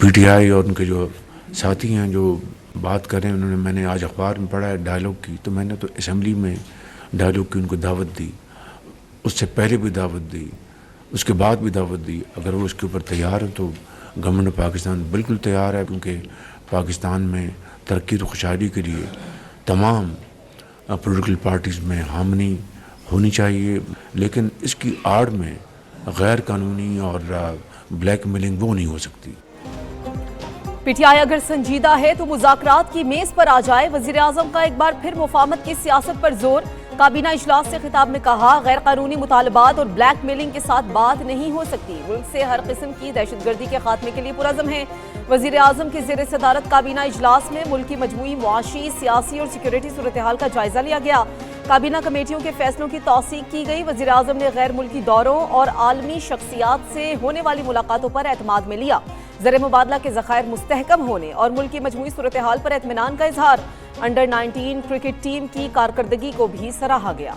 P T I اور ان کے جو ساتھی ہیں جو بات کر رہے ہیں، انہوں نے، میں نے آج اخبار میں پڑھا ہے ڈائلاگ کی، تو میں نے تو اسمبلی میں ڈائلاگ کی ان کو دعوت دی، اس سے پہلے بھی دعوت دی، اس کے بعد بھی دعوت دی. اگر وہ اس کے اوپر تیار ہیں تو گورنمنٹ پاکستان بالکل تیار ہے، کیونکہ پاکستان میں ترقی اور خوشحالی کے لیے تمام پولیٹیکل پارٹیز میں ہارمنی ہونی چاہیے، لیکن اس کی آڑ میں غیر قانونی اور بلیک میلنگ وہ نہیں ہو سکتی. پی ٹی آئی اگر سنجیدہ ہے تو مذاکرات کی میز پر آ جائے. وزیر اعظم کا ایک بار پھر مفاہمت کی سیاست پر زور. کابینہ اجلاس سے خطاب میں کہا غیر قانونی مطالبات اور بلیک میلنگ کے ساتھ بات نہیں ہو سکتی. ملک سے ہر قسم کی دہشت گردی کے خاتمے کے لیے پرعزم ہیں. وزیر اعظم کی زیر صدارت کابینہ اجلاس میں ملک کی مجموعی معاشی، سیاسی اور سیکورٹی صورتحال کا جائزہ لیا گیا. کابینہ کمیٹیوں کے فیصلوں کی توثیق کی گئی. وزیر اعظم نے غیر ملکی دوروں اور عالمی شخصیات سے ہونے والی ملاقاتوں پر اعتماد میں لیا. زر مبادلہ کے ذخائر مستحکم ہونے اور ملک کی مجموعی صورتحال پر اطمینان کا اظہار. انڈر 19 کرکٹ ٹیم کی کارکردگی کو بھی سراہا گیا.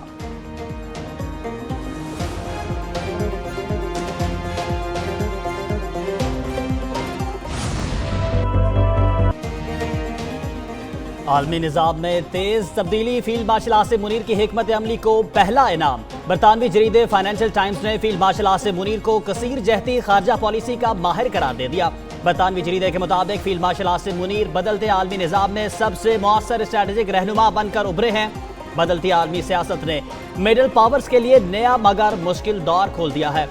عالمی نظام میں تیز تبدیلی. فیلڈ مارشل آصف منیر کی حکمت عملی کو پہلا انعام. برطانوی جریدے فائنینشل ٹائمز نے فیلڈ مارشل آصف منیر کو کثیر جہتی خارجہ پالیسی کا ماہر قرار دے دیا. برطانوی جریدے کے مطابق فیلڈ مارشل آصف منیر بدلتے عالمی نظام میں سب سے مؤثر اسٹریٹجک رہنما بن کر ابھرے ہیں. بدلتی عالمی سیاست نے مڈل پاورز کے لیے نیا مگر مشکل دور کھول دیا ہے.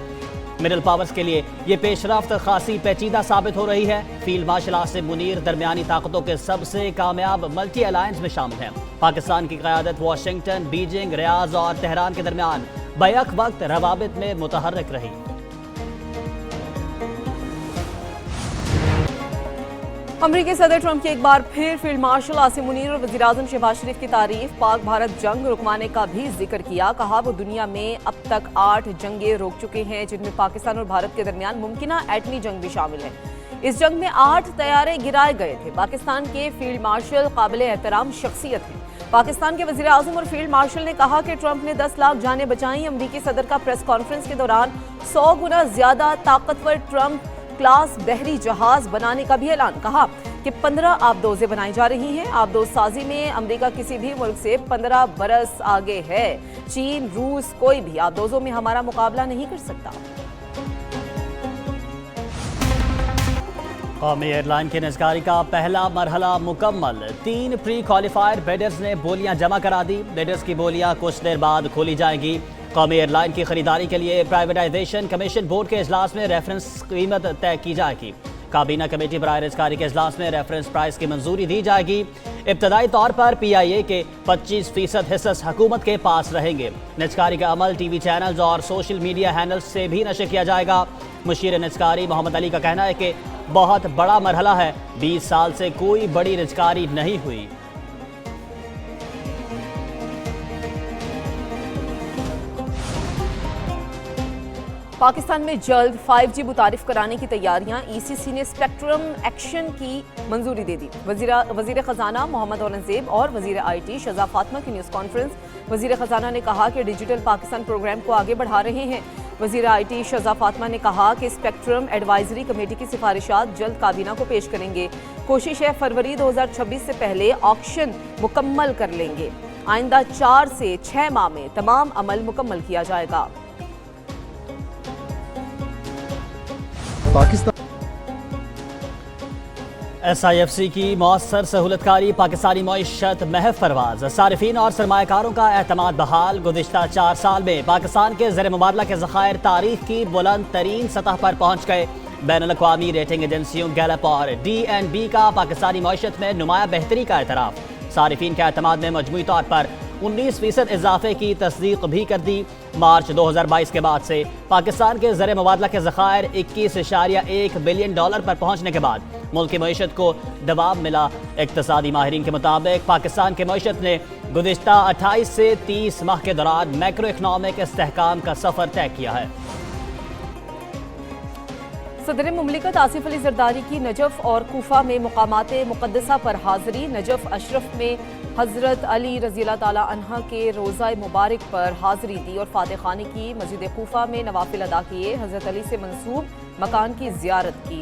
مڈل پاورز کے لیے یہ پیش رفت خاصی پیچیدہ ثابت ہو رہی ہے. فیلڈ مارشل آصف منیر درمیانی طاقتوں کے سب سے کامیاب ملٹی الائنس میں شامل ہیں. پاکستان کی قیادت واشنگٹن، بیجنگ، ریاض اور تہران کے درمیان بیک وقت روابط میں متحرک رہی. امریکی صدر ٹرمپ کی ایک بار پھر فیلڈ مارشل آصف منیر اور وزیر اعظم شہباز شریف کی تعریف. پاک بھارت جنگ رکوانے کا بھی ذکر کیا. کہا وہ دنیا میں اب تک 8 جنگیں روک چکے ہیں، جن میں پاکستان اور بھارت کے درمیان ممکنہ ایٹمی جنگ بھی شامل ہے. اس جنگ میں 8 طیارے گرائے گئے تھے. پاکستان کے فیلڈ مارشل قابل احترام شخصیت ہیں. پاکستان کے وزیر اعظم اور فیلڈ مارشل نے کہا کہ ٹرمپ نے 10 لاکھ جانیں بچائیں. امریکی صدر کا پریس کانفرنس کے دوران 100 گنا زیادہ طاقتور ٹرمپ کلاس بحری جہاز بنانے کا بھی اعلان. کہا کہ 15 آبدوزیں بنائی جا رہی ہیں. آبدوز سازی میں امریکہ کسی بھی ملک سے 15 برس آگے ہے. چین، روس، کوئی بھی آبدوزوں میں ہمارا مقابلہ نہیں کر سکتا. قومی ایئر لائن کی نجکاری کا پہلا مرحلہ مکمل. 3 پری کوالیفائر بیڈرز نے بولیاں جمع کرا دی. بیڈرز کی بولیاں کچھ دیر بعد کھولی جائیں گی. قومی ایئر لائن کی خریداری کے لیے پرائیویٹائزیشن کمیشن بورڈ کے اجلاس میں ریفرنس قیمت طے کی جائے گی. کابینہ کمیٹی برائے رجکاری کے اجلاس میں ریفرنس پرائس کی منظوری دی جائے گی. ابتدائی طور پر پی آئی اے کے 25% حصص حکومت کے پاس رہیں گے. نجکاری کا عمل ٹی وی چینلز اور سوشل میڈیا ہینڈلز سے بھی نشر کیا جائے گا. مشیر نجکاری محمد علی کا کہنا ہے کہ بہت بڑا مرحلہ ہے. 20 سال سے کوئی بڑی نجکاری نہیں ہوئی. پاکستان میں جلد 5G متعارف کرانے کی تیاریاں. ای سی سی نے اسپیکٹرم ایکشن کی منظوری دے دی. وزیر خزانہ محمد اورنگزیب اور وزیر آئی ٹی شہزاد فاطمہ کی نیوز کانفرنس. وزیر خزانہ نے کہا کہ ڈیجیٹل پاکستان پروگرام کو آگے بڑھا رہے ہیں. وزیر آئی ٹی شہزاد فاطمہ نے کہا کہ اسپیکٹرم ایڈوائزری کمیٹی کی سفارشات جلد کابینہ کو پیش کریں گے. کوشش ہے فروری 2026 سے پہلے آکشن مکمل کر لیں گے. آئندہ 4 سے 6 ماہ میں تمام عمل مکمل کیا جائے گا. ایس آئی ایف سی کی مؤثر سہولت کاری پاکستانی معیشت محف پرواز. صارفین اور سرمایہ کاروں کا اعتماد بحال. گزشتہ 4 سال میں پاکستان کے زر مبادلہ کے ذخائر تاریخ کی بلند ترین سطح پر پہنچ گئے. بین الاقوامی ریٹنگ ایجنسیوں گیلپ اور DNB کا پاکستانی معیشت میں نمایاں بہتری کا اعتراف. صارفین کے اعتماد میں مجموعی طور پر 19% اضافے کی تصدیق بھی کر دی. مارچ 2022 کے بعد سے پاکستان کے زر مبادلہ کے ذخائر 21.1 بلین ڈالر پر پہنچنے کے بعد ملک کی معیشت کو دوام ملا. اقتصادی ماہرین کے مطابق پاکستان کی معیشت نے گزشتہ 28 سے 30 ماہ کے دوران میکرو اکنامک استحکام کا سفر طے کیا ہے. صدر مملکت آصف علی زرداری کی نجف اور کوفہ میں مقامات مقدسہ پر حاضری. نجف اشرف میں حضرت علی رضی اللہ تعالیٰ عنہ کے روضہ مبارک پر حاضری دی اور فاتح خوانی کی. مسجد کوفہ میں نوافل ادا کیے. حضرت علی سے منسوب مکان کی زیارت کی.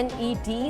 NED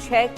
6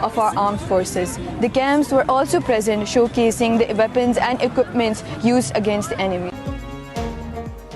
of our armed forces. The camps were also present, showcasing the weapons and equipment used against the enemy.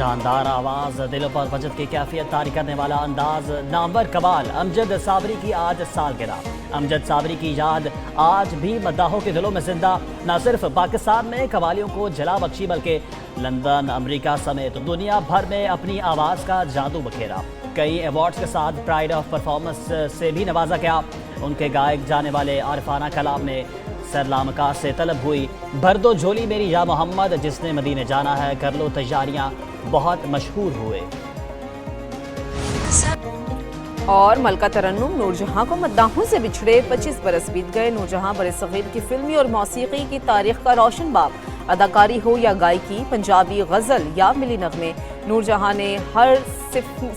جاندار آواز، دلوں پر بجت کی کیفیت طاری کرنے والا انداز، نامور کمال امجد صابری کی آج سالگرہ۔ امجد صابری کی یاد آج بھی مداحوں کے دلوں میں زندہ، نہ صرف پاکستان میں قوالیوں کو جلا بخشی بلکہ لندن، امریکہ سمیت دنیا بھر میں اپنی آواز کا جادو بکھیرا۔ کئی ایوارڈز کے ساتھ پرائیڈ آف پرفارمنس سے بھی نوازا گیا۔ ان کے گائے جانے والے عارفانہ کلام میں سرلامکار سے طلب ہوئی بھر دو جھولی میری یا محمد، جس نے مدینے جانا ہے کر لو تیاریاں، بہت مشہور ہوئے۔ اور ملکہ ترنم نور جہاں کو مداحوں سے بچھڑے 25 برس بیت گئے۔ نور جہاں برصغیر کی فلمی اور موسیقی کی تاریخ کا روشن باب، اداکاری ہو یا گائیکی، پنجابی غزل یا ملی نغمے، نور جہاں نے ہر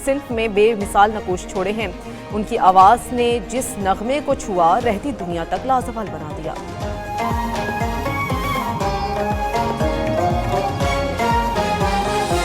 صنف میں بے مثال نقوش چھوڑے ہیں۔ ان کی آواز نے جس نغمے کو چھوا رہتی دنیا تک لازوال بنا دیا۔